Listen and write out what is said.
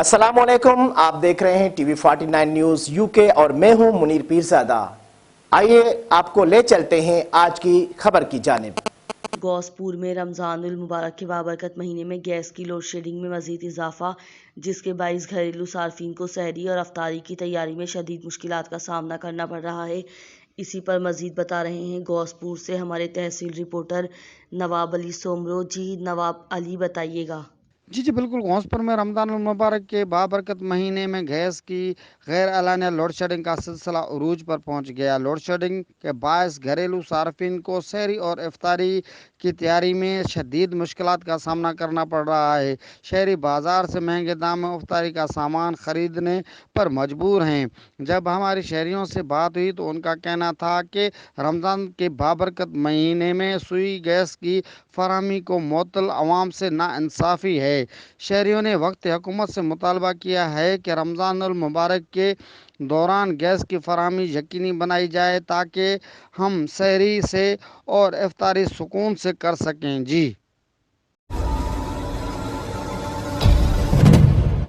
अस्सलामुअलैकुम, आप देख रहे हैं टीवी 49 न्यूज यूके और मैं हूं मुनीर पीरज़ादा। आइए आपको ले चलते हैं आज की खबर की जानिब। गौसपुर में रमज़ानुल मुबारक के बाबरकत महीने में गैस की लोड शेडिंग में मज़ीद इजाफा, जिसके बाइस घरेलू सार्फिन को सहरी और अफ्तारी की तैयारी में शदीद मुश्किलात का सामना करना पड़ रहा है। इसी पर मज़ीद बता रहे हैं गौसपुर से हमारे तहसील रिपोर्टर नवाब अली सोमरो। जी नवाब अली, बताइएगा। जी बिल्कुल। घोंसपुर में रमज़ान मुबारक के बाबरकत महीने में गैस की गैर एलानिया लोड शेडिंग का सिलसिला उरूज पर पहुंच गया। लोड शेडिंग के बायस घरेलू सार्फिन को सहरी और इफ्तारी की तैयारी में शदीद मुश्किलात का सामना करना पड़ रहा है। शहरी बाजार से महंगे दाम में इफ्तारी का सामान खरीदने पर मजबूर हैं। जब हमारी शहरियों से बात हुई तो उनका कहना था कि रमज़ान के बाबरकत महीने में सुई गैस की फराहमी को मुअत्तल अवाम से नाइंसाफ़ी है। शहरियों ने वक्त हुकूमत से मुतालबा किया है कि रमज़ानुल मुबारक के दौरान गैस की फराहमी यकीनी बनाई जाए ताकि हम सहरी से और इफ्तारी सुकून से कर सकें। जी